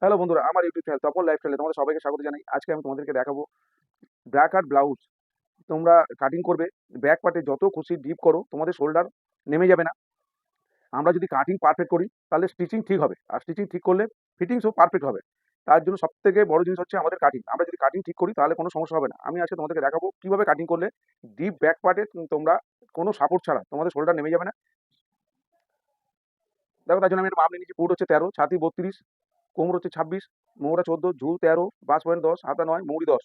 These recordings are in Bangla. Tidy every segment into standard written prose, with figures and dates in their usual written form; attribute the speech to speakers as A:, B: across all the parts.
A: হ্যালো বন্ধুরা, আমার ইউটিউব চ্যানেল তপন লাইফস্টাইলে তোমাদের সবাইকে স্বাগত জানাই। আজকে আমি তোমাদেরকে দেখাবো ব্র্যাক আর্ট ব্লাউজ। তোমরা কাটিং করবে, ব্যাক পার্টে যত খুশি ডিপ করো, তোমাদের শোল্ডার নেমে যাবে না। আমরা যদি কাটিং পারফেক্ট করি তাহলে স্টিচিং ঠিক হবে, আর স্টিচিং ঠিক করলে ফিটিংসও পারফেক্ট হবে। তার জন্য সবথেকে বড় জিনিস হচ্ছে আমাদের কাটিং। আমরা যদি কাটিং ঠিক করি তাহলে কোনো সমস্যা হবে না। আমি আজকে তোমাদেরকে দেখাবো কিভাবে কাটিং করলে ডিপ ব্যাক পার্টে তোমরা কোনো সাপোর্ট ছাড়া তোমাদের শোল্ডার নেমে যাবে না। দেখো, তার জন্য আমি একটা মাপ নিয়ে নিচ্ছি। ফুট হচ্ছে 13, ছাতি 32, কোমর হচ্ছে 26, মোহরা 14, ঝুল 13, বাস পয়েন্ট 10, হাতা 9, মৌরি 10।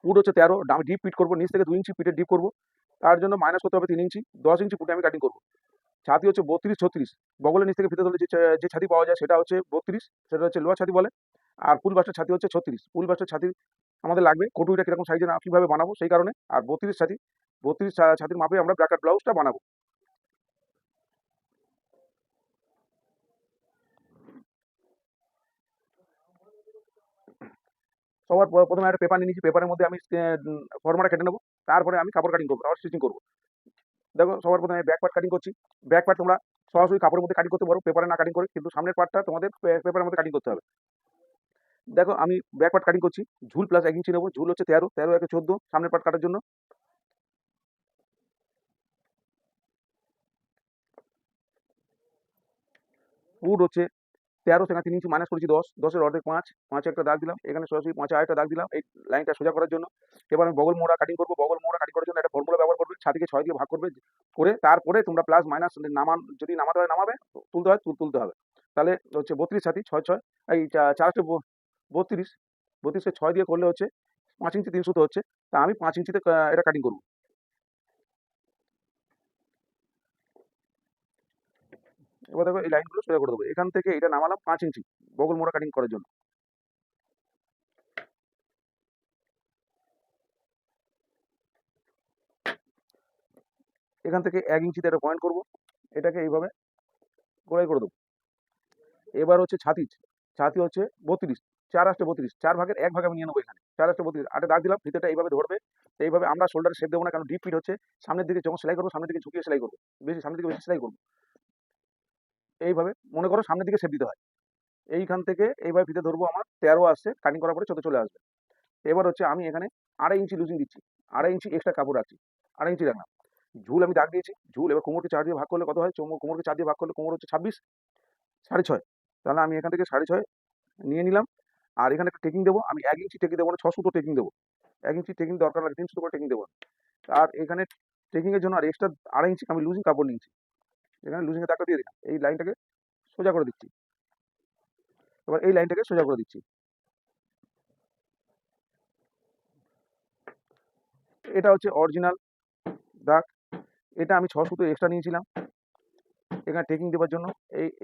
A: ফুট হচ্ছে 13, আমি ডিপ পিট করবো, নিচ থেকে 2 ইঞ্চি পিটের ডিপ করবো। তার জন্য মাইনাস করতে হবে 3 ইঞ্চি, 10 ইঞ্চি ফুটে আমি কাটিং করবো। ছাতি হচ্ছে 32, 36, বগলের নিচ থেকে ফিতে ধরলে যে ছাতি পাওয়া যায় সেটা হচ্ছে 32, সেটা হচ্ছে লোয়ার ছাতি বলে। আর ফুল বাস্টের ছাতি হচ্ছে 36। ফুল বাস্টের ছাতি আমাদের লাগবে কটুইটা কিরকম সাইজে না কীভাবে বানাবো সেই কারণে। আর 32 ছাতির মাপে আমরা ব্র্যাকেট ব্লাউজটা বানাবো। সবার প্রথমে একটা পেপার নিয়ে নিচ্ছি, পেপারের মধ্যে আমি ফর্মাটা কেটে নেবো। তারপরে আমি কাপড় কাটিং করবো, আবার স্টিচিং করবো। দেখো, সবার প্রথমে ব্যাক পার্ট কাটিং করছি। ব্যাক পার্ট তোমরা সরাসরি কাপড়ের মধ্যে কাটিং করতে পারো, পেপারে না কাটিং করে, কিন্তু সামনের পার্টটা তোমাদের পেপারের মধ্যে কাটিং করতে হবে। দেখো, আমি ব্যাক পার্ট কাটিং করছি। ঝুল প্লাস 1 ইঞ্চি নেবো। ঝুল হচ্ছে 13, 13 একে 14 সামনের পার্ট কাটার জন্য। ফুট হচ্ছে 13, সেখানে 3 ইঞ্চি মাইনাস করেছি 10, 10-এর অর্ধেক 5, 5-এ একটা দাগ দিলাম। এখানে সরাসরি 5-এ আরেকটা দাগ দিলাম এই লাইনটা সোজা করার জন্য। এবার আমি বগল মোড়া কাটিং করবো। বগল মোড়া কাটিং করার জন্য একটা ফর্মুলা ব্যবহার করবে, ছাতিকে 6 দিয়ে ভাগ করবে। করে তারপরে তোমরা প্লাস মাইনাস যদি নামাতে হয় নামাবে, তুলতে হয় তুলতে হবে। তাহলে হচ্ছে 32 ছাতি 6 6, এই 32, 32-এ 6 দিয়ে করলে হচ্ছে 5 ইঞ্চি 3 সুতো হচ্ছে। তা আমি 5 ইঞ্চিতে এটা কাটিং করবো। এবার দেখো, এই লাইনগুলো সোজা করে দেবো। এখান থেকে এটা নামালাম 5 ইঞ্চি বগল মোড়া কাটিং করার জন্য। এখান থেকে 1 ইঞ্চিতে একটা পয়েন্ট করবো, এটাকে এইভাবে গোড়াই করে দেবো। এবার হচ্ছে ছাতি। ছাতি হচ্ছে 32, 4 32, 4 ভাগের 1 ভাগ আমি নিয়ে নেবো। এখানে 4 32, 8-এ দাগ দিলাম। ফিতেটা এইভাবে ধরবে। এইভাবে আমরা শোল্ডার শেপ দেবো না, কারণ ডিপ ফিট হচ্ছে। সামনের দিকে যখন সেলাই করবো, সামনের দিকে ঝুঁকিয়ে সেলাই করবো, বেশি সামনের দিকে বেশি সেলাই করবো। এইভাবে মনে করো সামনের দিকে শেপ দিতে হয়। এইখান থেকে এইভাবে ফিতে ধরবো। আমার 13 আসছে, কাটিং করার পরে 14 চলে আসবে। এবার হচ্ছে আমি এখানে 2.5 ইঞ্চি লুজিং দিচ্ছি, 2.5 ইঞ্চি এক্সট্রা কাপড় রাখছি, 2.5 ইঞ্চি রাখলাম। ঝুল আমি দাগ দিয়েছি। ঝুল এবার কোমরকে 4 দিয়ে ভাগ করলে কত হয়? কোমরকে 4 দিয়ে ভাগ করলে কোমর হচ্ছে 26, 6.5। তাহলে আমি এখান থেকে 6.5 নিয়ে নিলাম। আর এখানে একটা টেকিং দেবো। আমি 1 ইঞ্চি টেকিং দেবো না, 6 সুতো টেকিং দেবো। 1 ইঞ্চি টেকিং দরকার লাগে, 3 সুতো করে টেকিং দেবো। আর এখানে টেকিং এর জন্য আর এক্সট্রা 2.5 ইঞ্চি আমি লুজিং কাপড় নিয়েছি। এখানে লুজিং এর দাগটা দিয়ে দিলাম। এই লাইনটাকে সোজা করে দিচ্ছি। এবার এই লাইনটাকে সোজা করে দিচ্ছি। এটা হচ্ছে অরিজিনাল দাগ। এটা আমি 6 সুতো এক্সট্রা নিয়েছিলাম এখানে টেকিং দেওয়ার জন্য।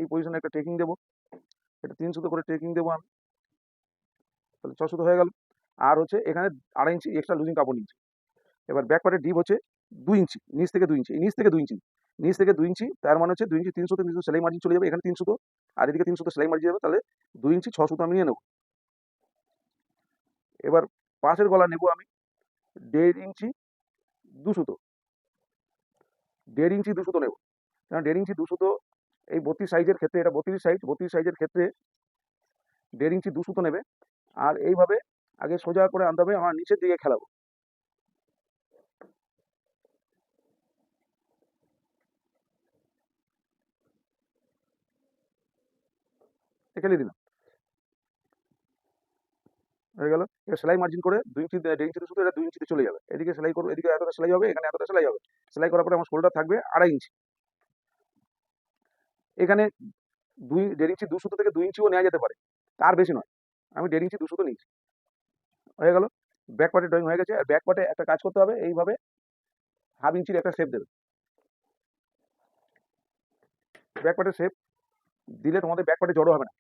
A: এই পজিশনে একটা টেকিং দেবো। এটা 3 সুতো করে টেকিং দেবো আমি। তাহলে 6 সুতো হয়ে গেল। আর হচ্ছে এখানে 2.5 ইঞ্চি এক্সট্রা লুজিং কাপড় নিয়েছি। এবার ব্যাক পার্টের ডিপ হচ্ছে 2 ইঞ্চি, নিচ থেকে 2 ইঞ্চি, নিচ থেকে 2 ইঞ্চি, নিচ থেকে 2 ইঞ্চি। তার মানে হচ্ছে 2 ইঞ্চি 3 সুতো, 3 সুতো সেলাই মার্জিন চলে যাবে। এখানে 3 সুতো আর এদিকে 3 সুতো সেলাই মার্জিন যাবে। তাহলে 2 ইঞ্চি 6 সুতো আমি নিয়ে নেবো। এবার পাশের গলা নেবো আমি 1.5 ইঞ্চি 2 সুতো, 1.5 ইঞ্চি 2 সুতো নেবো। কারণ 1.5 ইঞ্চি 2 সুতো এই 32 সাইজের ক্ষেত্রে, এটা 32 সাইজ, 32 সাইজের ক্ষেত্রে 1.5 ইঞ্চি 2 সুতো নেবে। আর এইভাবে আগে সোজা করে আনতে হবে, আমার নিচের দিকে খেলাবো। খেলিয়ে দিলাম, হয়ে গেল। এবার সেলাই মার্জিন করে 2 ইঞ্চি 1.5 ইঞ্চি শুধু, এটা 2 ইঞ্চিতে চলে যাবে। এদিকে সেলাই করবো, এদিকে এতটা সেলাই হবে, এখানে এতটা সেলাই হবে। সেলাই করার পরে আমার শোল্ডার থাকবে 2.5 ইঞ্চি। এখানে 1.5 ইঞ্চি 2 সুতো থেকে 2 ইঞ্চিও নেওয়া যেতে পারে, তার বেশি নয়। আমি 1.5 ইঞ্চি 2 সুতো নিয়েছি। হয়ে গেল। ব্যাক পার্টের ড্রয়িং হয়ে গেছে। আর ব্যাক পার্টে একটা কাজ করতে হবে, এইভাবে 1/2 ইঞ্চির একটা শেপ দেবে। ব্যাক পার্টের শেপ দিলে তোমাদের ব্যাক পার্টে জড়ো হবে না।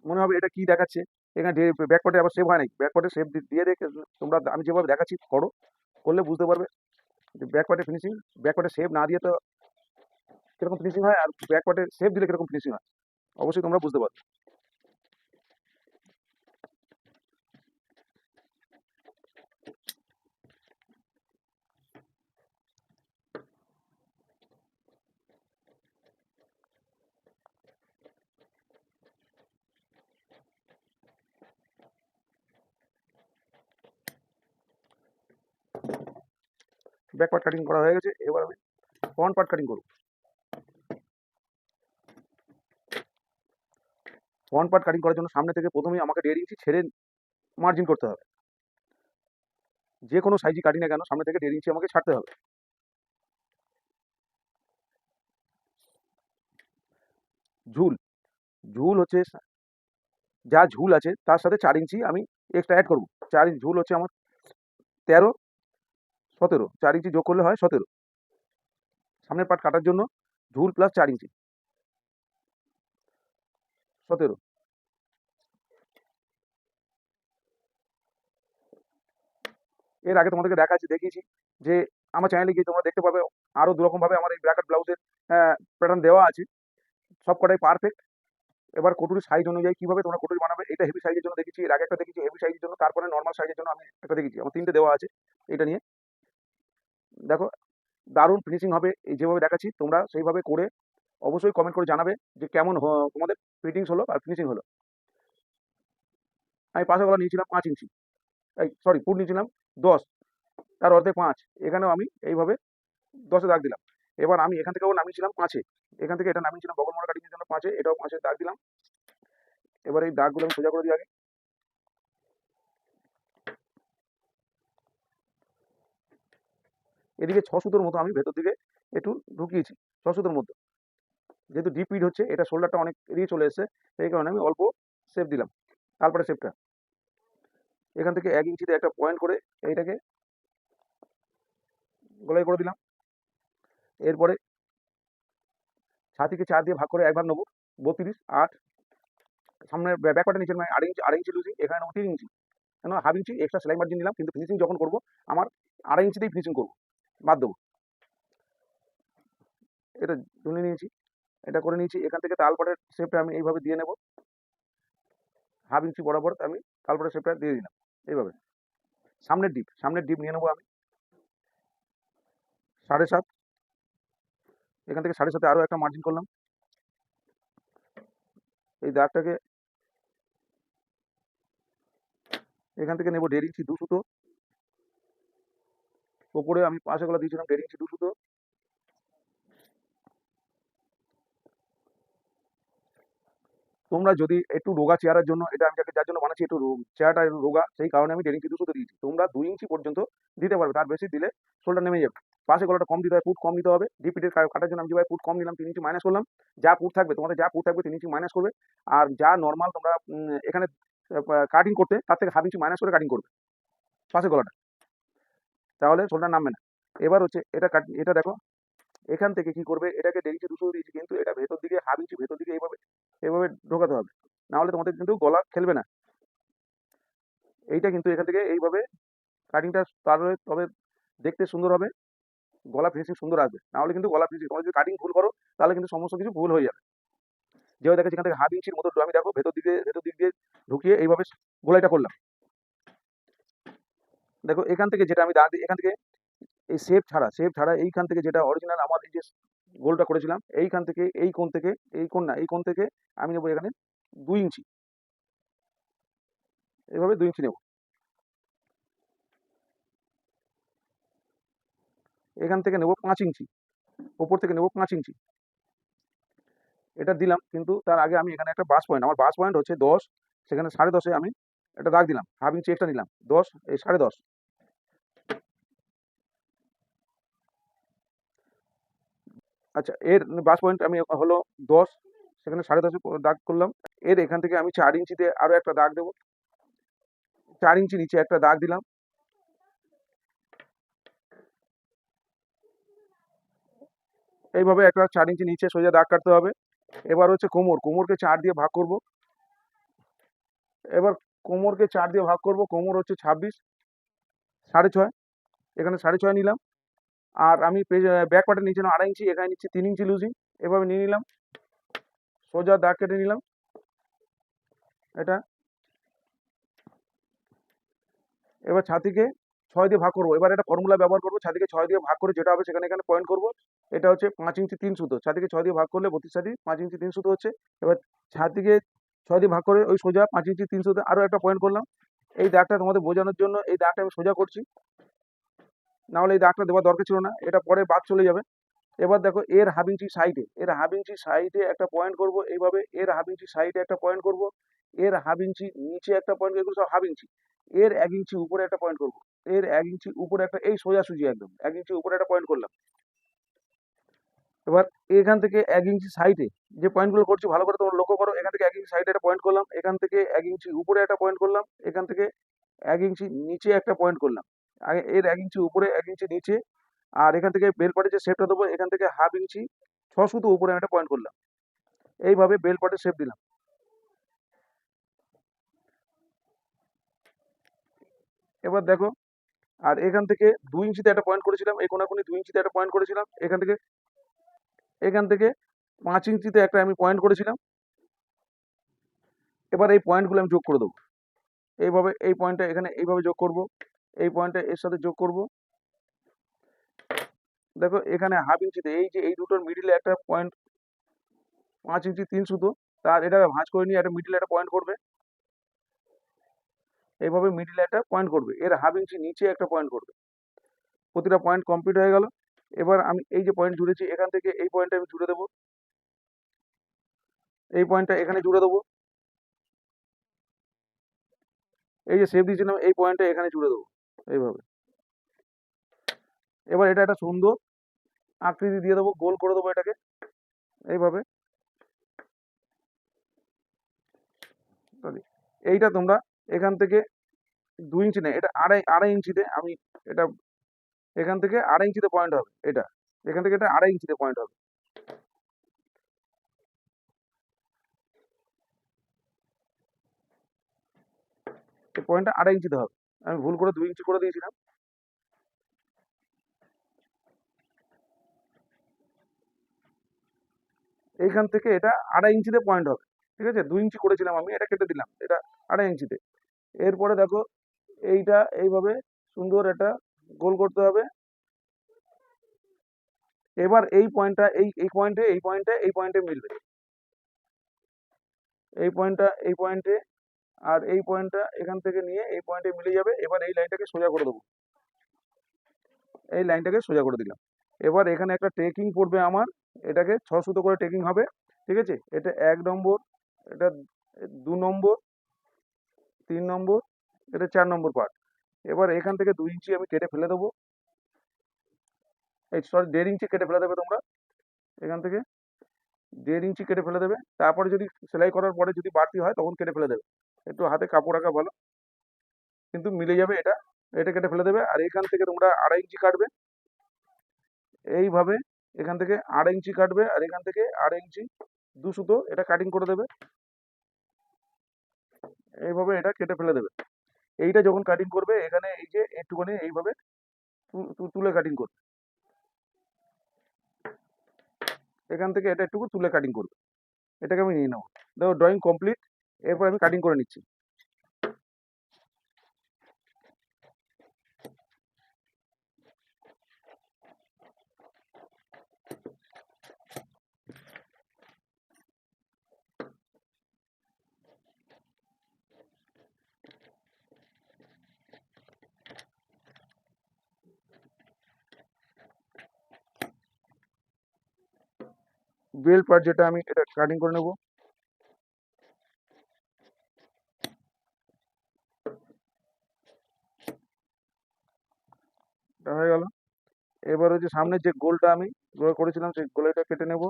A: মনে হবে এটা কি দেখাচ্ছে। এখানে ব্যাক পার্টে আবার শেপ হয় নাকি? ব্যাক পার্টে শেপ দিয়ে দেখে তোমরা, আমি যেভাবে দেখাচ্ছি করো, করলে বুঝতে পারবে যে ব্যাক পার্টে ফিনিশিং। ব্যাক পার্টে শেপ না দিয়ে তো কিরকম ফিনিশিং হয়, আর ব্যাক পার্টে শেপ দিলে কিরকম ফিনিশিং হয়, অবশ্যই তোমরা বুঝতে পারবে। ব্যাক পার্ট কাটিং করা হয়ে গেছে, এবার আমি ফ্রন্ট পার্ট কাটিং করব। ফ্রন্ট পার্ট কাটিং করার জন্য সামনে থেকে প্রথমেই আমাকে 1.5 ইঞ্চি ছেড়ে মার্জিন করতে হবে। যে কোনো সাইজই কাটি না কেন সামনে থেকে 1.5 ইঞ্চি আমাকে ছাড়তে হবে। ঝুল, ঝুল হচ্ছে যা ঝুল আছে তার সাথে 4 ইঞ্চি আমি এক্সট্রা অ্যাড করব। 4 ইঞ্চি ঝুল হচ্ছে আমার 13, 17, 4 ইঞ্চি যোগ করলে হয় 17। সামনের পার্ট কাটার জন্য ঝুল প্লাস 4 ইঞ্চি, 17। এর আগে তোমাদেরকে দেখিয়েছি যে আমার চ্যানেলে গিয়ে তোমরা দেখতে পাবে আরও দুরকমভাবে আমার এই ব্র্যাকেট ব্লাউজের প্যাটার্ন দেওয়া আছে, সবকটাই পারফেক্ট। এবার কটুরির সাইজ অনুযায়ী কীভাবে তোমরা কটুরি বানাবে, এটা হেভি সাইজের জন্য দেখেছি, এর আগে একটা দেখেছি হেভি সাইজের জন্য, তারপরে নর্মাল সাইজের জন্য আমি একটা দেখেছি, আমার 3টে দেওয়া আছে। এটা নিয়ে দেখো দারুণ ফিনিশিং হবে এই যেভাবে দেখাচ্ছি, তোমরা সেইভাবে করে অবশ্যই কমেন্ট করে জানাবে যে কেমন তোমাদের ফিটিংস হলো আর ফিনিশিং হলো। আমি পাশে গলা নিয়েছিলাম 5 ইঞ্চি, সরি ফুট নিয়েছিলাম 10, তার অর্ধেক 5, এখানেও আমি এইভাবে 10-এ দাগ দিলাম। এবার আমি এখান থেকেও নামিয়েছিলাম 5-এ, এখান থেকে এটা নামিয়েছিলাম বগল মোড়া কাটিংয়ের জন্য 5-এ, এটাও 5-এ দাগ দিলাম। এবার এই দাগগুলো আমি সোজা করে দিই আগে। এদিকে 6 সুতোর মতো আমি ভেতর দিকে একটু ঢুকিয়েছি, 6 সুতোর মতো। যেহেতু ডিপ পিট হচ্ছে, এটা শোল্ডারটা অনেক এদিকে চলে এসেছে, সেই কারণে আমি অল্প শেপ দিলাম। তারপরে শেপটা এখান থেকে 1 ইঞ্চিতে একটা পয়েন্ট করে এইটাকে গোলাই করে দিলাম। এরপরে ছাতিকে 4 দিয়ে ভাগ করে একবার নেবো, 32, 8। সামনে ব্যাক পার্টের নিচে 2.5 ইঞ্চি লুজিং, এখানে নেবো 3 ইঞ্চি, কেন 1/2 ইঞ্চি এক্সট্রা সেলাই মার্জিন নিলাম, কিন্তু ফিনিশিং যখন করবো আমার 2.5 ইঞ্চিতেই ফিনিশিং করবো, বাদ দেবো। এটা তুলে নিয়েছি, এটা করে নিয়েছি। এখান থেকে তালপাটের শেপটা আমি এইভাবে দিয়ে নেব, 1/2 ইঞ্চি বরাবর আমি তালপাটের শেপটা দিয়ে দিলাম এইভাবে। সামনের ডিপ নিয়ে নেবো আমি 7.5, এখান থেকে 7.5 আরও একটা মার্জিন করলাম। এই দাগটাকে এখান থেকে নেব 1.5 ইঞ্চি 2 সুতো, ওপরে আমি পাশে গলা দিয়েছিলাম 1.5 ইঞ্চি 2 সুতো। তোমরা যদি একটু রোগা চেয়ারের জন্য, এটা আমি যার জন্য বানাচ্ছি, একটু চেয়ারটা একটু রোগা, সেই কারণে আমি 1.5 ইঞ্চি 2 সুতো দিয়েছি। তোমরা 2 ইঞ্চি পর্যন্ত দিতে পারবে, তার বেশি দিলে শোল্ডার নেমে যাবে। পাশে গলাটা কম দিতে হয়, ফুট কম দিতে হবে। ডিপ পিটের কাটার জন্য আমি যেভাবে ফুট কম নিলাম, 3 ইঞ্চি মাইনাস করলাম। যা ফুট থাকবে তোমাদের, যা ফুট থাকবে 3 ইঞ্চি মাইনাস করবে। আর যা নর্মাল তোমরা এখানে কাটিং করতে, তার থেকে 1/2 ইঞ্চি মাইনাস করে কাটিং করবে পাশে গলাটা, তাহলে শোল্ডার নামবে না। এবার হচ্ছে এটা দেখো এখান থেকে কি করবে, এটাকে 1.5 ইঞ্চি 2 সুতো দিয়েছি, কিন্তু এটা ভেতর দিকে 1/2 ইঞ্চি ভেতর দিকে এইভাবে ঢোকাতে হবে, নাহলে তোমাদের কিন্তু গলা খেলবে না। এইটা কিন্তু এখান থেকে এইভাবে কাটিংটা, তাহলে তবে দেখতে সুন্দর হবে, গলা ফিনিশিং সুন্দর আসবে। নাহলে কিন্তু গলা ফিনিশিং, তোমরা যদি কাটিং ভুল করো তাহলে কিন্তু সমস্ত কিছু ভুল হয়ে যাবে। যেভাবে দেখেছি এখান থেকে 1/2 ইঞ্চির মতো আমি দেখো ভেতর দিক দিয়ে ঢুকিয়ে এইভাবে গোলাইটা করলাম। দেখো এখান থেকে যেটা আমি দাগ দিই, এখান থেকে এই শেপ ছাড়া এইখান থেকে যেটা অরিজিনাল আমার এই যে গোলটা করেছিলাম, এইখান থেকে এই কোণ থেকে, এই কোণ থেকে আমি নেবো এখানে 2 ইঞ্চি, এইভাবে 2 ইঞ্চি নেব। এখান থেকে নেব 5 ইঞ্চি, ওপর থেকে নেব 5 ইঞ্চি, এটা দিলাম। কিন্তু তার আগে আমি এখানে একটা বাস পয়েন্ট, আমার বাস পয়েন্ট হচ্ছে 10, সেখানে 10.5-এ আমি একটা দাগ দিলাম, 1/2 ইঞ্চি এক্সট্রা নিলাম, 10, এই 10.5। আচ্ছা, এর বাস পয়েন্ট আমি হলো 10, সেখানে 10.5-এ দাগ করলাম। এর এখান থেকে আমি 4 ইঞ্চিতে আরও একটা দাগ দেবো, 4 ইঞ্চি নিচে একটা দাগ দিলাম। এইভাবে একটা 4 ইঞ্চি নিচে সোজা দাগ কাটতে হবে। এবার হচ্ছে কোমরকে 4 দিয়ে ভাগ করব। এবার কোমরকে 4 দিয়ে ভাগ করব, কোমর হচ্ছে 26, 6.5, এখানে 6.5 নিলাম। আর আমি ব্যাক পার্টের নিচে 2.5 ইঞ্চি, এখানে নিচ্ছি 3 ইঞ্চি লুজিং, এভাবে নিয়ে নিলাম, সোজা দাগ কেটে নিলাম এটা। এবার ছাতিকে 6 দিয়ে ভাগ করবো, এবার এটা ফর্মুলা ব্যবহার করবো, ছাতিকে 6 দিয়ে ভাগ করে যেটা হবে সেখানে এখানে পয়েন্ট করবো। এটা হচ্ছে 5 ইঞ্চি 3 সুতো, ছাতিকে 6 দিয়ে ভাগ করলে 32 ছাতি 5 ইঞ্চি 3 সুতো হচ্ছে। এবার ছাতিকে 6 দিয়ে ভাগ করে ওই সোজা 5 ইঞ্চি 3 সুতো আরও একটা পয়েন্ট করলাম। এই দাগটা তোমাদের বোঝানোর জন্য এই দাগটা আমি সোজা করছি, না হলে এই দাগটা দেওয়ার দরকার ছিল না, এটা পরে বাদ চলে যাবে। এবার দেখো এর হাফ ইঞ্চি সাইডে, এর হাফ ইঞ্চি সাইডে একটা পয়েন্ট করব এইভাবে, এর হাফ ইঞ্চি সাইডে একটা পয়েন্ট করব, এর হাফ ইঞ্চি নিচে একটা পয়েন্ট, এগুলো সব হাফ ইঞ্চি। এর 1 ইঞ্চি উপরে একটা পয়েন্ট করব, এর 1 ইঞ্চি উপরে একটা, এই সোজাসুজি একদম 1 ইঞ্চি উপরে একটা পয়েন্ট করলাম। এবার এখান থেকে 1 ইঞ্চি সাইডে যে পয়েন্টগুলো করছি ভালো করে তোমরা লক্ষ্য করো, এখান থেকে 1 ইঞ্চি সাইডে একটা পয়েন্ট করলাম, এখান থেকে 1 ইঞ্চি উপরে একটা পয়েন্ট করলাম, এখান থেকে 1 ইঞ্চি নিচে একটা পয়েন্ট করলাম, এর 1 ইঞ্চি উপরে 1 ইঞ্চি নিচে। আর এখান থেকে বেল পার্টে যে শেপটা দেবো, এখান থেকে হাফ ইঞ্চি 6 সুতো উপরে আমি একটা পয়েন্ট করলাম। এইভাবে বেল পার্টের শেপ দিলাম। এবার দেখো, আর এখান থেকে 2 ইঞ্চিতে একটা পয়েন্ট করেছিলাম, এই কোনাকুনি 2 ইঞ্চিতে একটা পয়েন্ট করেছিলাম, এখান থেকে 5 ইঞ্চিতে একটা আমি পয়েন্ট করেছিলাম। এবার এই পয়েন্টগুলো আমি যোগ করে দেবো এইভাবে, এই পয়েন্টটা এখানে এইভাবে যোগ করব, এই পয়েন্টটা এর সাথে যোগ করব। দেখো এখানে হাফ ইঞ্চিতে এই যে এই দুটোর মিডিলে একটা পয়েন্ট, 5 ইঞ্চি 3 সুতো, তার এটা ভাঁজ করে নিয়ে একটা মিডিলে একটা পয়েন্ট করবে, এইভাবে মিডিলে একটা পয়েন্ট করবে, এর হাফ ইঞ্চি নিচে একটা পয়েন্ট করবে। প্রতিটা পয়েন্ট কমপ্লিট হয়ে গেল। এবার আমি এই যে পয়েন্ট জুড়েছি, এখান থেকে এই পয়েন্টটা আমি জুড়ে দেবো, এই পয়েন্টটা এখানে জুড়ে দেবো, এই যে শেপ দিয়েছিলাম এই পয়েন্টটা এখানে জুড়ে দেবো এইভাবে। এবার এটা একটা সুন্দর আকৃতি দিয়ে দেবো, গোল করে দেবো এটাকে এইভাবে। এইটা তোমরা এখান থেকে 2 ইঞ্চি নেই, এটা আড়াই আড়াই ইঞ্চিতে আমি এটা, এখান থেকে 2.5 ইঞ্চিতে পয়েন্ট হবে এটা, এখান থেকে এটা 2.5 ইঞ্চিতে পয়েন্ট হবে, এই পয়েন্টটা 2.5 ইঞ্চিতে হবে। আমি ভুল করে 2 ইঞ্চি করে দিয়েছিলাম। এইখান থেকে এটা 2.5 ইঞ্চিতে পয়েন্ট হবে, ঠিক আছে। 2 ইঞ্চি করেছিলাম আমি, এটা কেটে দিলাম, এটা 2.5 ইঞ্চিতে। এরপরে দেখো এইটা এইভাবে সুন্দর এটা গোল করতে হবে। এবার এই পয়েন্টটা এই পয়েন্টে মিলবে, এই পয়েন্টটা এই পয়েন্টে, আর এই পয়েন্টটা এখান থেকে নিয়ে এই পয়েন্টে মিলে যাবে। এবার এই লাইনটাকে সোজা করে দেবো, এই লাইনটাকে সোজা করে দিলাম। এবার এখানে একটা টেকিং পড়বে আমার, এটাকে 6 সুতো করে টেকিং হবে, ঠিক আছে। এটা 1 নম্বর, এটা 2 নম্বর, 3 নম্বর, এটা 4 নম্বর পার্ট। এবার এখান থেকে 2 ইঞ্চি আমি কেটে ফেলে দেবো, এই সরি 1.5 ইঞ্চি কেটে ফেলে দেবে তোমরা, এখান থেকে 1.5 ইঞ্চি কেটে ফেলে দেবে। তারপরে যদি সেলাই করার পরে যদি বাড়তি হয় তখন কেটে ফেলে দেবে, একটু হাতে কাপড় রাখা ভালো, কিন্তু মিলে যাবে এটা। এটা কেটে ফেলে দেবে। আর এখান থেকে তোমরা 2.5 ইঞ্চি কাটবে এইভাবে, এখান থেকে 2.5 ইঞ্চি কাটবে, আর এখান থেকে 2.5 ইঞ্চি 2 সুতো এটা কাটিং করে দেবে, এইভাবে এটা কেটে ফেলে দেবে। এইটা যখন কাটিং করবে এখানে এই যে একটুখানি এইভাবে তুলে কাটিং করবে, এখান থেকে এটা একটু তুলে কাটিং করবে, এটাকে আমি নিয়ে নেবো। দেখো ড্রয়িং কমপ্লিট, এরপর আমি কাটিং করে নিচ্ছি। বেল পার্ট যেটা আমি এটা কাটিং করে নেবো, এটা হয়ে গেল। এবার হচ্ছে সামনে যে গোলটা আমি করেছিলাম সেই গোলটা কেটে নেব।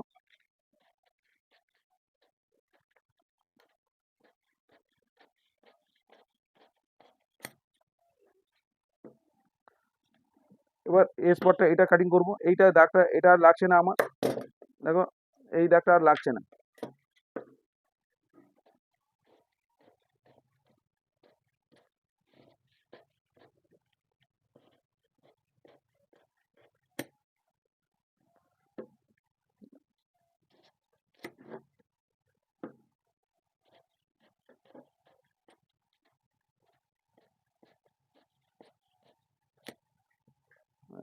A: এবার এই স্পটটা এটা কাটিং করব, এইটা দাগটা এটা আর লাগছে না আমার, দেখো এই দাগটা আর লাগছে না।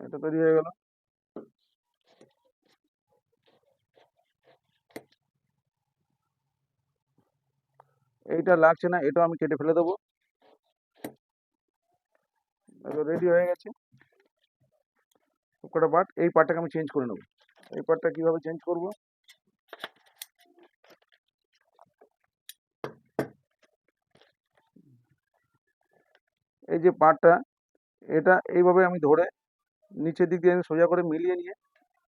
A: এটা তৈরি হয়ে গেল। এইটা লাগছে না, এটাও আমি কেটে ফেলে দেবো। রেডি হয়ে গেছে। সবকটা পার্ট, এই পার্টটাকে আমি চেঞ্জ করে নেবো। এই পার্টটা কিভাবে চেঞ্জ করব? এই যে পার্টটা, এটা এইভাবে আমি ধরে নিচের দিক দিয়ে আমি সোজা করে মিলিয়ে নিয়ে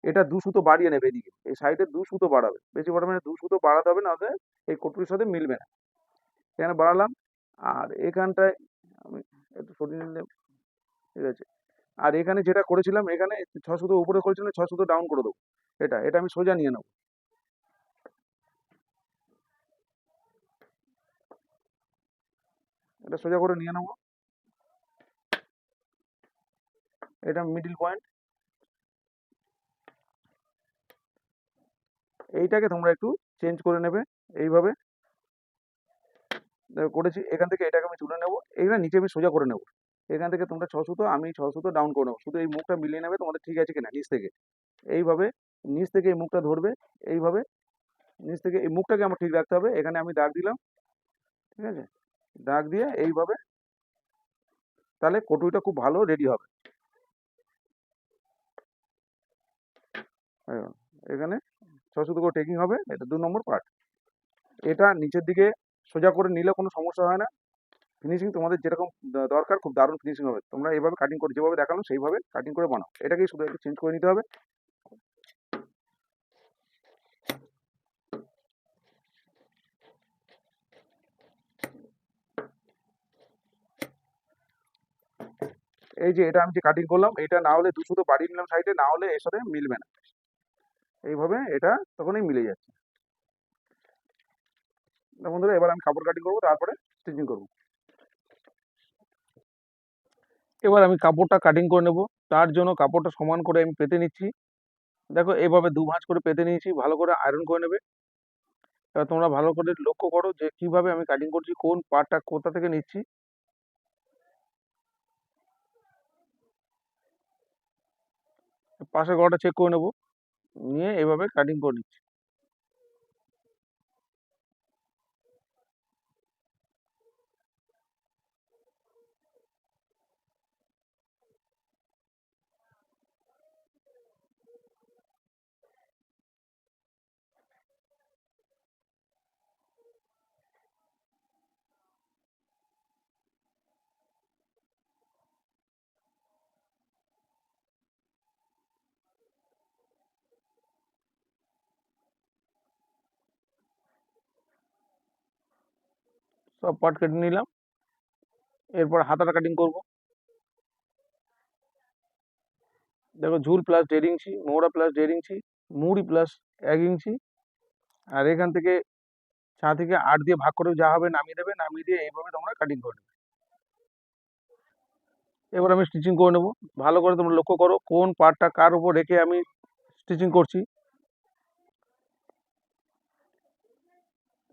A: এটা 2 সুতো বাড়িয়ে নেবে এদিকে, এই সাইডে 2 সুতো বাড়াবে, বেশি বাড়াবে না, 2 সুতো বাড়াতে হবে, না হলে এই কটুরির সাথে মিলবে না। এখানে বাড়ালাম, আর এখানটায় আমি একটু সরিয়ে নিলে ঠিক আছে। আর এখানে যেটা করেছিলাম, এখানে 6 সুতো উপরে করেছিলাম, 6 সুতো ডাউন করে দেবো। এটা আমি সোজা নিয়ে নেবো। এটা সোজা করে নিয়ে নেবো। এটা মিডিল পয়েন্ট। এইটাকে তোমরা একটু চেঞ্জ করে নেবে এইভাবে। দেখো করেছি, এখান থেকে এটাকে আমি তুলে নেবো, এখানে নিচে আমি সোজা করে নেবো। এখান থেকে তোমরা 6 সুতো, আমি 6 সুতো ডাউন করে নেবো, শুধু এই মুখটা মিলিয়ে নেবে তোমাদের ঠিক আছে কিনা নিচ থেকে। এইভাবে নিচ থেকে এই মুখটা ধরবে, এইভাবে নিচ থেকে এই মুখটাকে আমার ঠিক রাখতে হবে। এখানে আমি দাগ দিলাম, ঠিক আছে, দাগ দিয়ে এইভাবে, তাহলে কটুইটা খুব ভালো রেডি হবে। দেখো, এখানে 6 সুতো করে টেকিং হবে, এটা 2 নম্বর পার্ট। এটা নিচের দিকে সোজা করে নিলে কোনো সমস্যা হয় না। ফিনিশিং তোমাদের যেরকম দরকার, খুব দারুণ ফিনিশিং হবে। তোমরা এইভাবে কাটিং করে, যেভাবে দেখালাম সেইভাবে কাটিং করে বানাও। এটাকেই শুধু একটু চেঞ্জ করে নিতে হবে। এই যে এটা আমি যে কাটিং করলাম, এটা না হলে 2 সুতো বাড়িয়ে নিলাম সাইডে, না হলে এর সাথে মিলবে না। এইভাবে এটা তখনই মিলে যাচ্ছে। না বন্ধুরা, এবার আমি কাপড় কাটিং করবো, তারপরে স্টিচিং করবো। এবার আমি কাপড়টা কাটিং করে নেব। তার জন্য কাপড়টা সমান করে আমি পেতে নিচ্ছি। দেখো এইভাবে 2 ভাঁজ করে পেতে নিয়েছি, ভালো করে আয়রন করে নেবে। এবার তোমরা ভালো করে লক্ষ্য করো যে কিভাবে আমি কাটিং করছি, কোন পার্টটা কোথা থেকে নিচ্ছি। পাশের গলাটা চেক করে নেব, নিয়ে এভাবে কাটিং করে নিচ্ছি। সব পার্ট কেটে নিলাম। এরপর হাতাটা কাটিং করব। দেখো, ঝুল প্লাস 1.5 ইঞ্চি, মোহরা প্লাস 1.5 ইঞ্চি, মুড়ি প্লাস 1 ইঞ্চি। আর এখান থেকে 6 থেকে 8 দিয়ে ভাগ করে যা হবে নামিয়ে দেবে, নামিয়ে দিয়ে এইভাবে তোমরা কাটিং করে নেবে। এবার আমি স্টিচিং করে নেব। ভালো করে তোমরা লক্ষ্য করো কোন পার্টটা কার উপর রেখে আমি স্টিচিং করছি।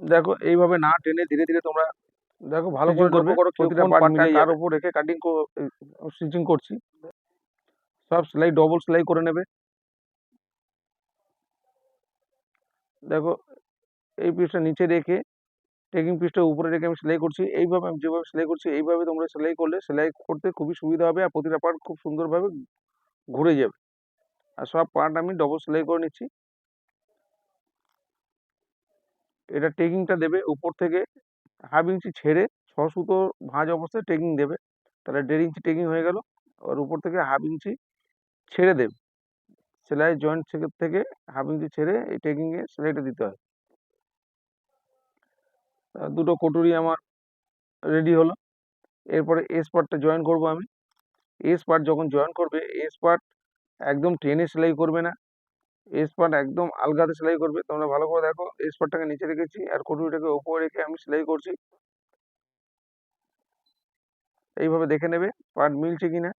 A: দেখো এইভাবে না টেনে ধীরে ধীরে তোমরা দেখো ভালো করে লক্ষ্য করো প্রতিটা পার্টটা কার উপর রেখে কাটিং স্টিচিং করছি। সব সেলাই ডবল সেলাই করে নেবে। দেখো, এই পিসটা নিচে রেখে টেকিং পিসটা উপরে রেখে আমি সেলাই করছি। এইভাবে আমি যেভাবে সেলাই করছি, এইভাবে তোমরা সেলাই করলে সেলাই করতে খুবই সুবিধা হবে, আর প্রতিটা পার্ট খুব সুন্দরভাবে ঘুরে যাবে। আর সব পার্ট আমি ডবল সেলাই করে নিচ্ছি। এটা টেকিংটা দেবে উপর থেকে 1/2 ইঞ্চি ছেড়ে 6 সুতো ভাঁজ অবস্থায় টেকিং দেবে, তাহলে 1.5 ইঞ্চি টেকিং হয়ে গেল। আর উপর থেকে 1/2 ইঞ্চি ছেড়ে দেবে, সেলাই জয়েন্ট থেকে 1/2 ইঞ্চি ছেড়ে এই টেকিং এ সেলাইটা দিতে হয়। দুটো কটুরি আমার রেডি হলো। এরপরে এস পার্টটা জয়েন করব আমি। এস পার্ট যখন জয়েন করবে, এস পার্ট একদম টেনে সেলাই করবে না, এস পার্ট একদম আলগাতে সেলাই করবে। তোমরা ভালো করে দেখো, এস পার্টটাকে নিচে রেখেছি আর কটুরিটাকে উপরে রেখে আমি সেলাই করছি। এইভাবে দেখে নেবে পার্ট মিলছে কিনা।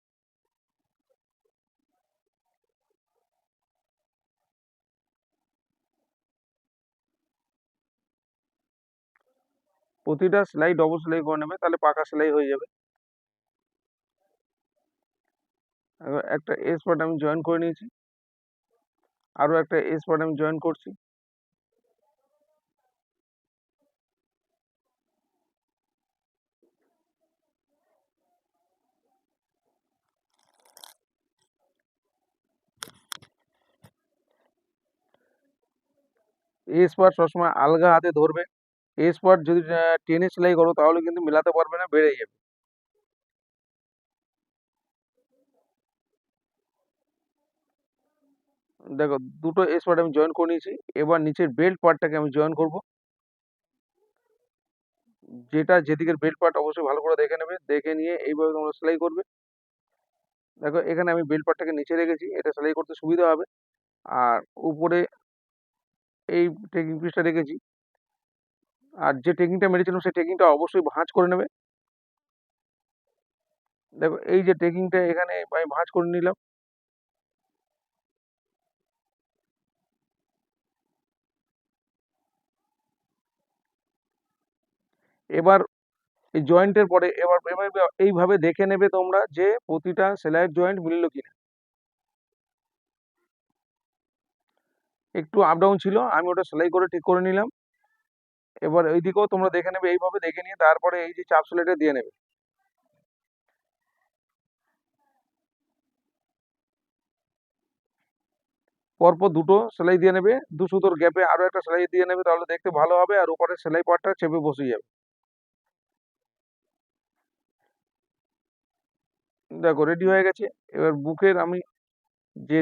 A: প্রতিটা সেলাই ডবল সেলাই করে নেবে, তাহলে পাকা সেলাই হয়ে যাবে। একটা এস পার্ট আমি জয়েন করে নিয়েছি, আরো একটা এস পার্ট আমি জয়েন করছি। এস পার্ট সবসময় আলগা হাতে ধরবে। এস পার্ট যদি টেনে সেলাই করো তাহলে কিন্তু মেলাতে পারবে না, বেড়ে যাবে। দেখো দুটো এস পার্ট আমি জয়েন করে নিয়েছি। এবার নিচের বেল্ট পার্টটাকে আমি জয়েন করব। যেটা যেদিকের বেল্ট পার্ট অবশ্যই ভালো করে দেখে নেবে, দেখে নিয়ে এইভাবে তোমরা সেলাই করবে। দেখো এখানে আমি বেল্ট পার্টটাকে নিচে রেখেছি, এটা সেলাই করতে সুবিধা হবে। আর উপরে এই টেকিং পিসটা রেখেছি। আর যে টেকিংটা মেরেছিলাম সেই টেকিংটা অবশ্যই ভাঁজ করে নেবে। দেখো এই যে টেকিংটা এখানে আমি ভাঁজ করে নিলাম। এবার এই জয়েন্টের পরে এবার এবার এইভাবে দেখে নেবে তোমরা যে প্রতিটা সেলাইয়ের জয়েন্ট মিললো কিনা। একটু আপ ডাউন ছিল, আমি ওটা সেলাই করে ঠিক করে নিলাম। এবার এইদিকেও তোমরা দেখে নেবে, এইভাবে দেখে নিয়ে তারপরে এই যে চাপ সেলাইটা দিয়ে নেবে। পরপর দুটো সেলাই দিয়ে নেবে, দু সুতোর গ্যাপে আরো একটা সেলাই দিয়ে নেবে, তাহলে দেখতে ভালো হবে আর উপরে সেলাই পার্টটা চেপে বসে যাবে। দেখো রেডি হয়ে গেছে। এবার বুকের আমি যে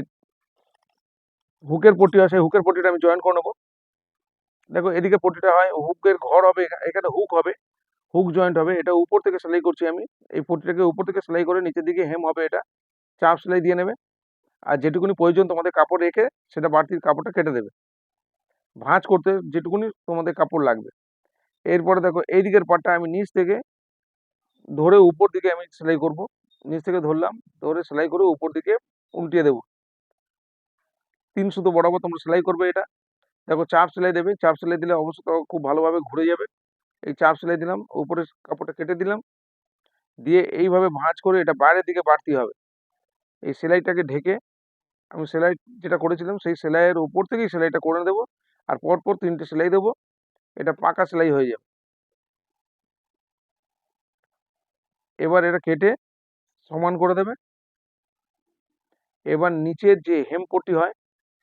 A: হুকের পট্টি আছে হুকের পট্টিটা আমি জয়েন করে নেবো। দেখো এদিকে পট্টিটা হয় হুকের ঘর হবে, এখানে হুক হবে, হুক জয়েন্ট হবে। এটা উপর থেকে সেলাই করছি আমি। এই পট্টিটাকে উপর থেকে সেলাই করে নিচের দিকে হেম হবে, এটা চাপ সেলাই দিয়ে নেবে। আর যেটুকুনি প্রয়োজন তোমাদের কাপড় রেখে সেটা বাড়তি কাপড়টা কেটে দেবে, ভাঁজ করতে যেটুকুনি তোমাদের কাপড় লাগবে। এরপরে দেখো এই দিকের পাটটা আমি নিচ থেকে ধরে উপর দিকে আমি সেলাই করব। নিচ থেকে ধরলাম, ধরে সেলাই করে উপর দিকে উল্টিয়ে দেবো। 3 সুতো বরাবর তোমরা সেলাই করবে এটা। দেখো চাপ সেলাই দেবে, চাপ সেলাই দিলে অবশ্যই তো খুব ভালোভাবে ঘুরে যাবে। এই চাপ সেলাই দিলাম, উপরে কাপড়টা কেটে দিলাম, দিয়ে এইভাবে ভাঁজ করে এটা বাইরের দিকে বাড়তি হবে। এই সেলাইটাকে ঢেকে আমি সেলাই যেটা করেছিলাম সেই সেলাইয়ের উপর থেকেই সেলাইটা করে দেবো। আর পরপর 3টে সেলাই দেবো, এটা পাকা সেলাই হয়ে যাবে। এবার এটা কেটে সমান করে দেবে। এবার নিচের যে হেম পট্টি হয়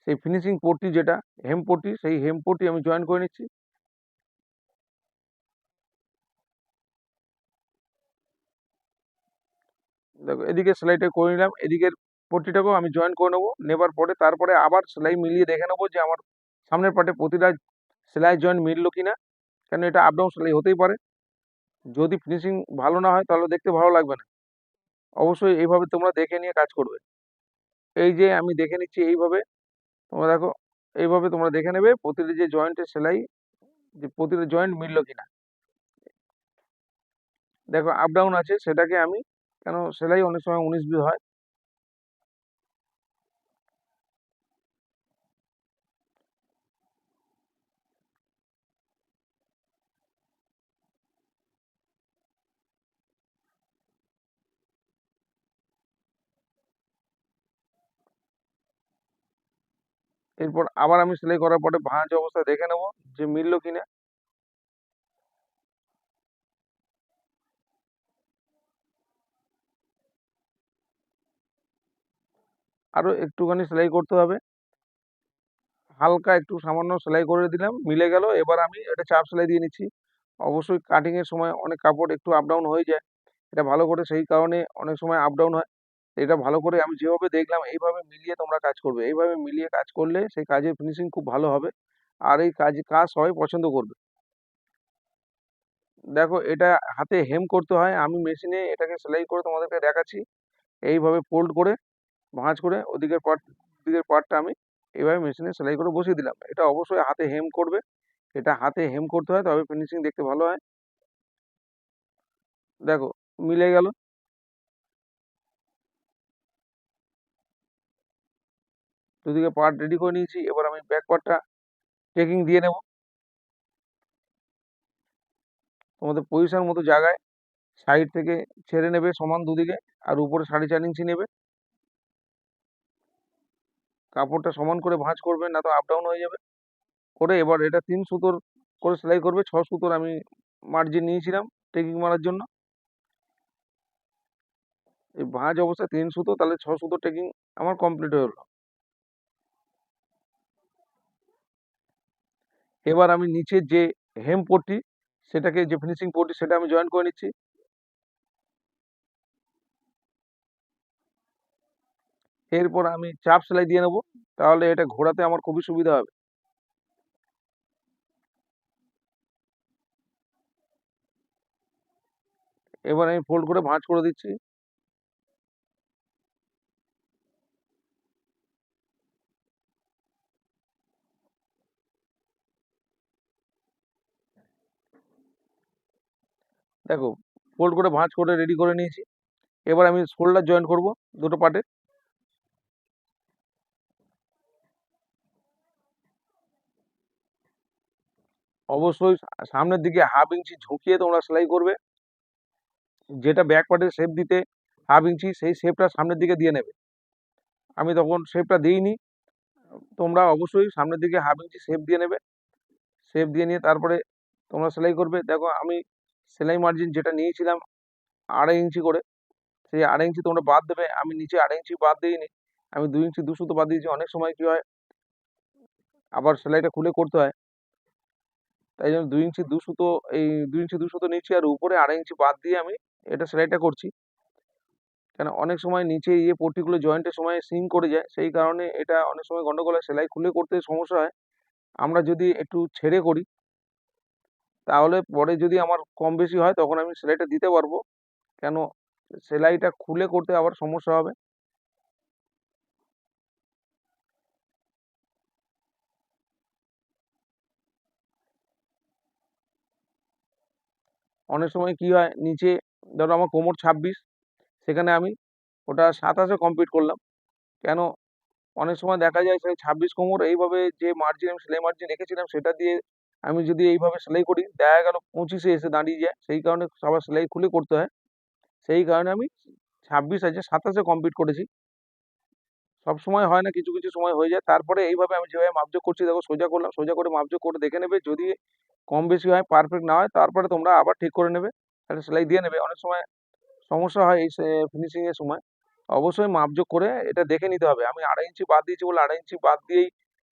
A: সেই ফিনিশিং পট্টি, যেটা হেম পট্টি, সেই হেম পট্টি আমি জয়েন করে নিচ্ছি। দেখো এদিকে সেলাইটা করে নিলাম, এদিকের পট্টিটাকেও আমি জয়েন করে নেবো। নেবার পরে তারপরে আবার সেলাই মিলিয়ে দেখে নেবো যে আমার সামনের পার্টে প্রতিটা সেলাই জয়েন্ট মিললো কিনা, কেন এটা আপ ডাউন সেলাই হতেই পারে। যদি ফিনিশিং ভালো না হয় তাহলে দেখতে ভালো লাগবে না। অবশ্যই এইভাবে তোমরা দেখে নিয়ে কাজ করবে। এই যে আমি দেখে নিচ্ছি এইভাবে, তোমরা দেখো এইভাবে তোমরা দেখে নেবে প্রতিটা যে জয়েন্টের সেলাই, যে প্রতিটা জয়েন্ট মিললো কিনা। দেখো আপ ডাউন আছে, সেটাকে আমি, কেন সেলাই অনেক সময় 19-20 হয়। এরপর আবার আমি সেলাই করার পরে ভাঁজ অবস্থা দেখে নেবো যে মিললো কিনা। আরো একটুখানি সেলাই করতে হবে, হালকা একটু সামান্য সেলাই করে দিলাম, মিলে গেল। এবার আমি এটা চাপ সেলাই দিয়ে নিচ্ছি। অবশ্যই কাটিং এর সময় অনেক কাপড় একটু আপ ডাউন হয়ে যায়, এটা ভালো করে সেই কারণে অনেক সময় আপ ডাউন হয়। এটা ভালো করে আমি যেভাবে দেখলাম এইভাবে মিলিয়ে তোমরা কাজ করবে। এইভাবে মিলিয়ে কাজ করলে সেই কাজের ফিনিশিং খুব ভালো হবে, আর এই কাজ সবাই পছন্দ করবে। দেখো এটা হাতে হেম করতে হয়, আমি মেশিনে এটাকে সেলাই করে তোমাদেরকে দেখাচ্ছি। এইভাবে ফোল্ড করে ভাঁজ করে ওদিকের পার্টটা আমি এইভাবে মেশিনে সেলাই করে বসিয়ে দিলাম। এটা অবশ্যই হাতে হেম করবে, এটা হাতে হেম করতে হয়, তবে ফিনিশিং দেখতে ভালো হয়। দেখো মিলে গেল। দুদিকে পার্ট রেডি করে নিয়েছি, এবার আমি ব্যাক পার্টটা চেকিং দিয়ে নেব। তোমাদের পজিশন মতো জায়গায় সাইড থেকে ছেড়ে নেবে সমান দুদিকে, আর উপরে 4.5 ইঞ্চি নেবে। কাপড়টা সমান করে ভাঁজ করবে, না তো আপ ডাউন হয়ে যাবে। করে এবার এটা 3 সুতোর করে সেলাই করবে। 6 সুতোর আমি মার্জিন নিয়েছিলাম টেকিং মারার জন্য। এই ভাঁজ অবস্থায় 3 সুতো, তাহলে 6 সুতো টেকিং আমার কমপ্লিট হয়ে গেল। এবার আমি নিচের যে হেম পট্টি, সেটাকে যে ফিনিশিং পট্টি সেটা আমি জয়েন করে নিচ্ছি। এরপর আমি চাপ সেলাই দিয়ে নেবো, তাহলে এটা ঘোরাতে আমার খুবই সুবিধা হবে। এবার আমি ফোল্ড করে ভাঁজ করে দিচ্ছি। দেখো, ফোল্ড করে ভাঁজ করে রেডি করে নিয়েছি। এবার আমি শোল্ডার জয়েন করব দুটো পার্টে। অবশ্যই সামনের দিকে হাফ ইঞ্চি ঝুঁকিয়ে তোমরা সেলাই করবে। যেটা ব্যাক পার্টের শেপ দিতে হাফ ইঞ্চি, সেই শেপটা সামনের দিকে দিয়ে নেবে। আমি তখন শেপটা দিইনি, তোমরা অবশ্যই সামনের দিকে হাফ ইঞ্চি শেপ দিয়ে নেবে। শেপ দিয়ে নিয়ে তারপরে তোমরা সেলাই করবে। দেখো, আমি সেলাই মার্জিন যেটা নিয়েছিলাম 2.5 ইঞ্চি করে, সেই 2.5 ইঞ্চি তোমরা বাদ দেবে। আমি নিচে 2.5 ইঞ্চি বাদ দিইনি, আমি 2 ইঞ্চি 2 সুতো বাদ দিয়েছি। অনেক সময় কি হয়, আবার সেলাইটা খুলে করতে হয়, তাই জন্য 2 ইঞ্চি 2 সুতো, এই 2 ইঞ্চি 2 সুতো নিচ্ছি, আর উপরে 2.5 ইঞ্চি বাদ দিয়ে আমি এটা সেলাইটা করছি। কেন, অনেক সময় নিচে পট্টিগুলো জয়েন্টের সময় সিং করে যায়, সেই কারণে এটা অনেক সময় গন্ডগোল হয়, সেলাই খুলে করতে সমস্যা হয়। আমরা যদি একটু ছেড়ে করি, তাহলে পরে যদি আমার কম বেশি হয় তখন আমি সেলাইটা দিতে পারবো। কেন, সেলাইটা খুলে করতে আবার সমস্যা হবে। অনেক সময় কি হয়, নিচে ধরো আমার কোমর 26, সেখানে আমি ওটা 27-এ কমপ্লিট করলাম। কেন, অনেক সময় দেখা যায় সেই 26 কোমর এইভাবে যে মার্জিন, আমি সেলাই মার্জিন রেখেছিলাম সেটা দিয়ে আমি যদি এইভাবে সেলাই করি, দেখা গেল 25-এ এসে দাঁড়িয়ে যায়। সেই কারণে আবার সেলাই খুলে করতে হয়। সেই কারণে আমি 26 আছে 27-এ কমপ্লিট করেছি। সব সময় হয় না, কিছু কিছু সময় হয়ে যায়। তারপরে এইভাবে আমি যেভাবে মাপজোক করছি, দেখো সোজা করলাম, সোজা করে মাপজোক করে দেখে নেবে। যদি কম বেশি হয়, পারফেক্ট না হয়, তারপরে তোমরা আবার ঠিক করে নেবে, একটা সেলাই দিয়ে নেবে। অনেক সময় সমস্যা হয় এই ফিনিশিং এর সময়। অবশ্যই মাপজোক করে এটা দেখে নিতে হবে। আমি 2.5 ইঞ্চি বাদ দিয়েছি বলে 2.5 ইঞ্চি বাদ দিয়েই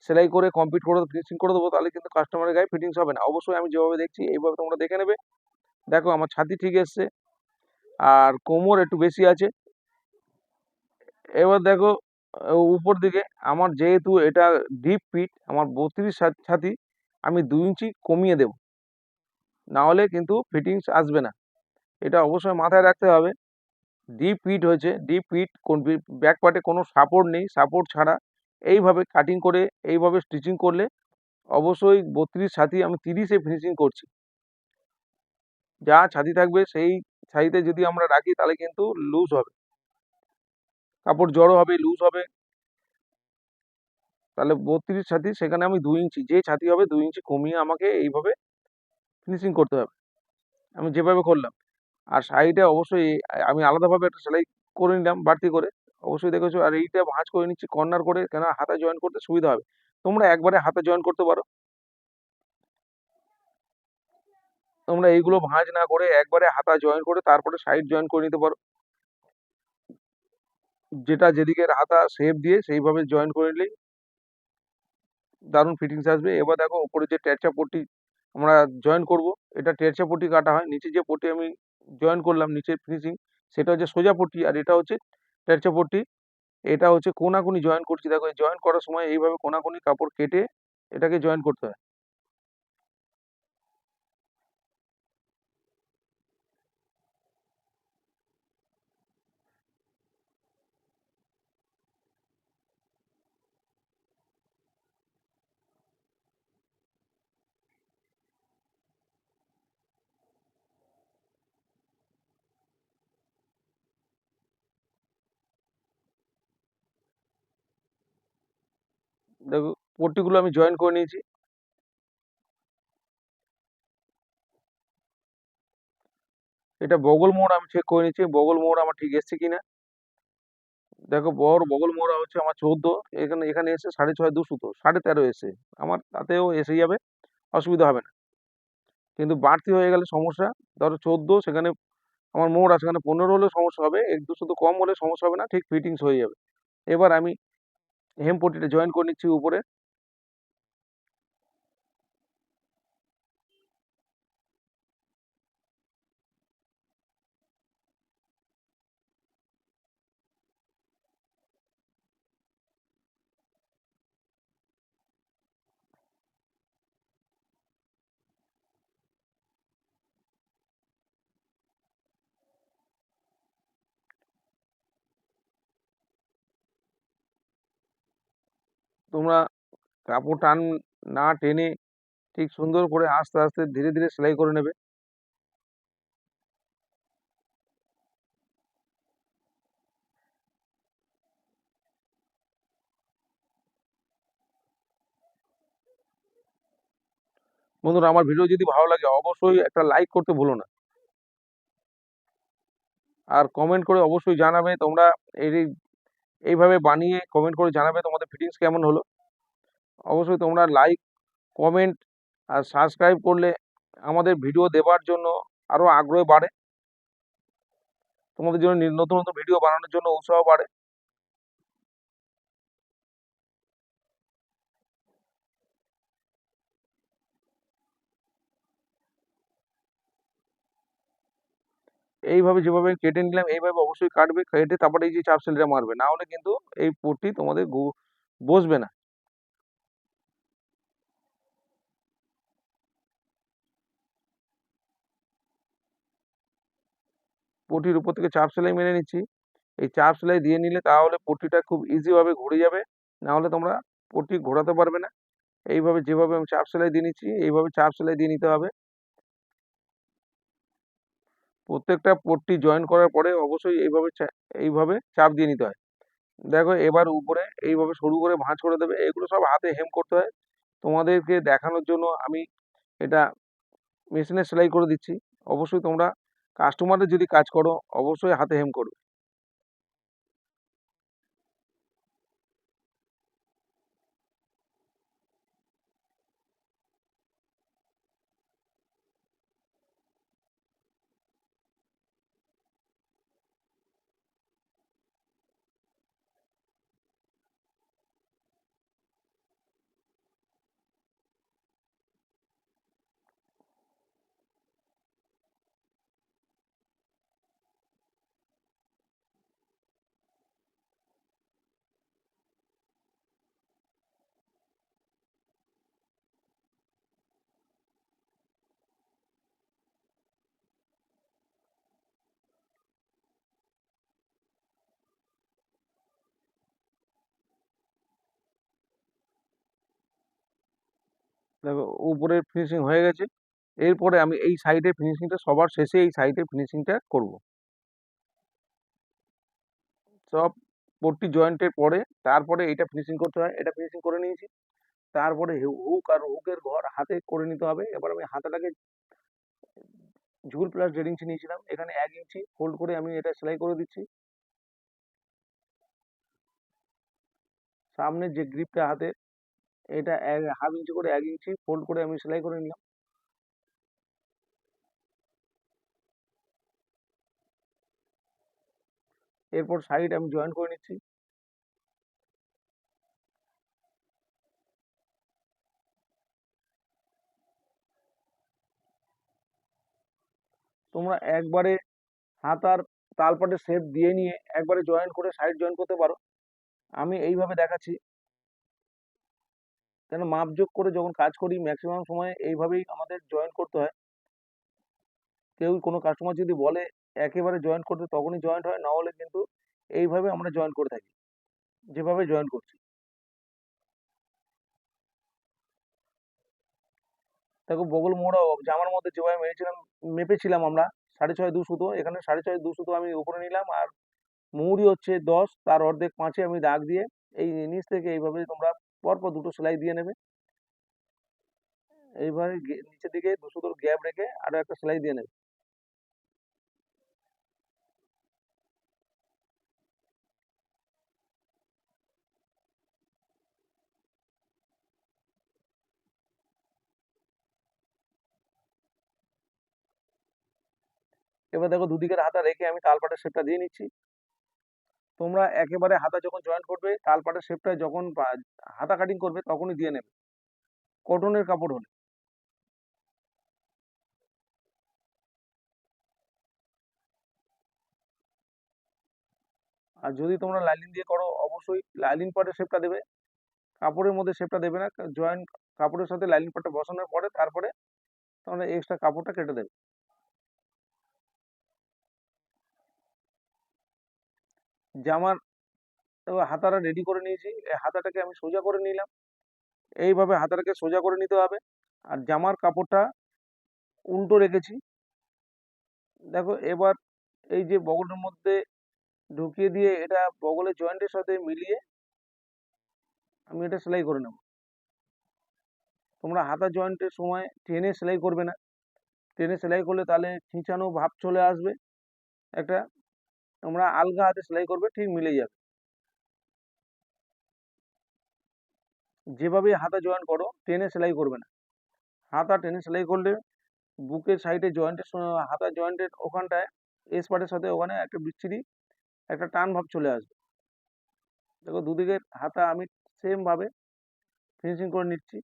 A: সেলাই করে কমপ্লিট করে ফিনিশিং করে দেবো, তাহলে কিন্তু কাস্টমারের গায়ে ফিটিংস হবে না। অবশ্যই আমি যেভাবে দেখছি এইভাবে তোমরা দেখে নেবে। দেখো, আমার ছাতি ঠিক এসছে, আর কোমর একটু বেশি আছে। এবার দেখো, উপর দিকে আমার যেহেতু এটা ডিপ পিট, আমার 32 ছাতি, আমি 2 ইঞ্চি কমিয়ে দেব, না হলে কিন্তু ফিটিংস আসবে না। এটা অবশ্যই মাথায় রাখতে হবে। ডিপ পিট হয়েছে, ডিপ পিট কোন ব্যাক পার্টে কোনো সাপোর্ট নেই, সাপোর্ট ছাড়া এইভাবে কাটিং করে এইভাবে স্টিচিং করলে অবশ্যই 32 ছাতি আমি 30-এ ফিনিশিং করছি। যা ছাতি থাকবে সেই ছাতিতে যদি আমরা রাখি, তাহলে কিন্তু লুজ হবে, কাপড় জড়ো হবে, লুজ হবে। তাহলে 32 ছাতি, সেখানে আমি 2 ইঞ্চি, যে ছাতি হবে 2 ইঞ্চি কমিয়ে আমাকে এইভাবে ফিনিশিং করতে হবে, আমি যেভাবে করলাম। আর সাইডে অবশ্যই আমি আলাদাভাবে একটা সেলাই করে নিলাম বাড়তি করে, অবশ্যই দেখেছো। আর এইটা ভাঁজ করে নিচ্ছি কর্নার করে, কেন হাতা জয়েন করতে সুবিধা হবে। তোমরা একবারে হাতে জয়েন করতে পারো, তোমরা এইগুলো ভাঁজ না করে একবারে হাতা জয়েন করে তারপরে সাইড জয়েন করে নিতে পারো। যেটা যেদিকের হাতা শেপ দিয়ে সেইভাবে জয়েন করে নিলেই দারুণ ফিটিংস আসবে। এবার দেখো, উপরে যে টেরচা পট্টি আমরা জয়েন করব, এটা টেরচা পট্টি কাটা হয়। নিচে যে পট্টি আমি জয়েন করলাম, নিচের ফিনিশিং, সেটা হচ্ছে সোজা পট্টি, আর এটা হচ্ছে টেরচা পট্টি। এটা হচ্ছে কোনাকুনি জয়েন করছি। দেখো, এই জয়েন করার সময় এইভাবে কোনাকুনি কাপড় কেটে এটাকে জয়েন করতে হয়। দেখো, পট্টিগুলো আমি জয়েন করে নিয়েছি। এটা বগল মোড় আমি চেক করে নিচ্ছি, বগল মোড় আমার ঠিক এসছে কিনা। দেখো, বগল মোড়া হচ্ছে আমার 14, এখানে এখানে এসে 6.5 2 সুতো, 13.5 এসে আমার, তাতেও এসে যাবে, অসুবিধা হবে না। কিন্তু বাড়তি হয়ে গেলে সমস্যা। ধরো 14, সেখানে আমার মোড় আছে, সেখানে 15 হলে সমস্যা হবে, 1 2 সুতো কম হলে সমস্যা হবে না, ঠিক ফিটিংস হয়ে যাবে। এবার আমি হেম পট্টিটা জয়েন করে নিচ্ছি উপরে। তোমরা কাপড় টান না টেনে ঠিক সুন্দর করে আস্তে আস্তে ধীরে ধীরে সেলাই করে নেবে। বন্ধুরা, আমার ভিডিও যদি ভালো লাগে অবশ্যই একটা লাইক করতে ভুলো না, আর কমেন্ট করে অবশ্যই জানাবে তোমরা এই এইভাবে বানিয়ে কমেন্ট করে জানাবে তোমাদের ফিটিংস কেমন হলো। অবশ্যই তোমরা লাইক, কমেন্ট আর সাবস্ক্রাইব করলে আমাদের ভিডিও দেওয়ার জন্য আরো আগ্রহ বাড়ে, তোমাদের জন্য নতুন নতুন ভিডিও বানানোর জন্য উৎসাহ বাড়ে। এইভাবে যেভাবে কেটে নিলাম এইভাবে অবশ্যই কাটবে, কেটে তারপরে এই যে চাপ সেলাইটা মারবে, না হলে কিন্তু এই পট্টি তোমাদের বসবে না। পটির উপর থেকে চাপ সেলাই মেরে নিচ্ছি। এই চাপ সেলাই দিয়ে নিলে তাহলে পট্টিটা খুব ইজি ভাবে ঘুরে যাবে, না হলে তোমরা পট্টি ঘোরাতে পারবে না। এইভাবে যেভাবে আমি চাপ সেলাই দিয়ে নিচ্ছি এইভাবে চাপ সেলাই দিয়ে নিতে হবে। প্রত্যেকটা পট্টি জয়েন করার পরে অবশ্যই এইভাবে চাপ দিয়ে নিতে হয়। দেখো এবার উপরে এইভাবে সরু করে ভাঁজ করে দেবে, এগুলো সব হাতে হেম করতে হয়। তোমাদেরকে দেখানোর জন্য আমি এটা মেশিনে সেলাই করে দিচ্ছি। অবশ্যই তোমরা কাস্টমারের যদি কাজ করো অবশ্যই হাতে হেম করবে। দেখো উপরের ফিনিশিং হয়ে গেছে। এরপরে আমি এই সাইডের ফিনিশিংটা সবার শেষে এই সাইডের ফিনিশিংটা করব। সব পট্টি জয়েন্টের পরে তারপরে এটা ফিনিশিং করতে হয়, এটা ফিনিশিং করে নিয়েছি। তারপরে হুক আর হুকের ঘর হাতে করে নিতে হবে। এবার আমি হাতাটাকে ঝুল প্লাস 1.5 ইঞ্চি নিয়েছিলাম, এখানে 1 ইঞ্চি ফোল্ড করে আমি এটা সেলাই করে দিচ্ছি। সামনের যে গ্রিপটা হাতে এটা 1/2 ইঞ্চি করে 1 ইঞ্চি ফোল্ড করে আমি সেলাই করে নিলাম। এরপর সাইড আমি জয়েন করে নিচ্ছি। তোমরা একবারে হাতার তালপাটে শেপ দিয়ে নিয়ে একবারে জয়েন করে সাইড জয়েন করতে পারো। আমি এইভাবে দেখাচ্ছি, কেন মাপজোক করে যখন কাজ করি ম্যাক্সিমাম সময় এইভাবেই আমাদের জয়েন করতে হয়। কেউ কোনো কাস্টমার যদি বলে একেবারে জয়েন করতে তখনই জয়েন্ট হয়, না হলে কিন্তু এইভাবে আমরা জয়েন করে থাকি, যেভাবে জয়েন করছি। দেখো বগল মোড়া জামার মধ্যে যেভাবে মেপেছিলাম আমরা 6.5 2 সুতো, এখানে 6.5 2 সুতো আমি উপরে নিলাম, আর মুহুরি হচ্ছে 10, তার অর্ধেক 5-এ আমি দাগ দিয়ে এই নিচ থেকে এইভাবে তোমরা পরপর দুটো সেলাই দিয়ে নেবে। এইভাবে নিচের দিকে 2 সুতোর গ্যাপ রেখে আরো একটা সেলাই দিয়ে নেবে। এবার দেখো দুদিকের হাতা রেখে আমি তালপাটের শেপটা দিয়ে নিচ্ছি। তোমরা একেবারে হাতা যখন জয়েন করবে তালপাটের শেপটা যখন হাতা কাটিং করবে তখনই দিয়ে নেবে, কটনের কাপড় হলে। আর যদি তোমরা লাইলিন দিয়ে করো অবশ্যই লাইলিন পাটের শেপটা দেবে, কাপড়ের মধ্যে শেপটা দেবে না। জয়েন্ট কাপড়ের সাথে লাইলিন পাটটা বসানোর পরে তারপরে তোমরা এক্সট্রা কাপড়টা কেটে দেবে। জামার এবার হাতাটা রেডি করে নিয়েছি, এই হাতাটাকে আমি সোজা করে নিলাম। এইভাবে হাতাটাকে সোজা করে নিতে হবে। আর জামার কাপড়টা উল্টো রেখেছি। দেখো এবার এই যে বগলের মধ্যে ঢুকিয়ে দিয়ে এটা বগলের জয়েন্টের সাথে মিলিয়ে আমি এটা সেলাই করে নেব। তোমরা হাতা জয়েন্টের সময় টেনে সেলাই করবে না, টেনে সেলাই করলে তাহলে খিঁচানো ভাব চলে আসবে একটা। তোমরা আলগা হাতে সেলাই করবে, ঠিক মিলে যাবে। যেভাবে হাতা জয়েন্ট করো টেনে সেলাই করবে না। হাতা টেনে সেলাই করলে বুকের সাইডে জয়েন্টের হাতা জয়েন্টের ওখানটায় স্পার্টের সাথে ওখানে একটা বিচ্ছিরি একটা টান ভাব চলে আসবে। দেখো দুদিকের হাতা আমি সেম ভাবে ফিনিশিং করে নিচ্ছি।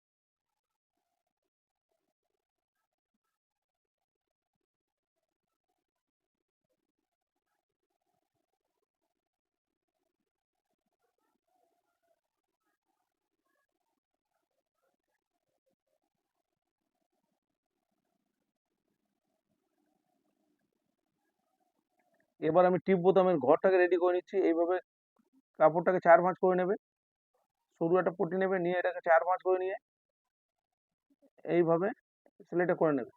A: এবার আমি টিপ বোতামের ঘরটাকে রেডি করে নিচ্ছি। এইভাবে কাপড়টাকে 4 ভাঁজ করে নেবে, সরু একটা পট্টি নেবে, নিয়ে এটাকে 4 ভাঁজ করে নিয়ে এইভাবে সেলাইটা করে নেবে।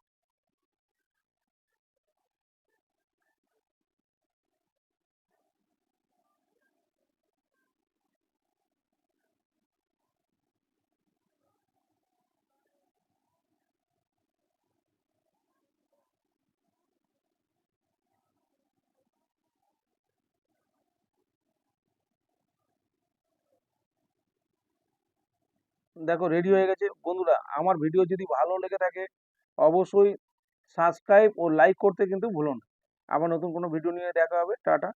A: দেখো রেডি হয়ে গেছে। বন্ধুরা, আমার ভিডিও যদি ভালো লেগে থাকে অবশ্যই সাবস্ক্রাইব ও লাইক করতে কিন্তু ভুলো না। আবার নতুন কোনো ভিডিও নিয়ে দেখা হবে। টাটা।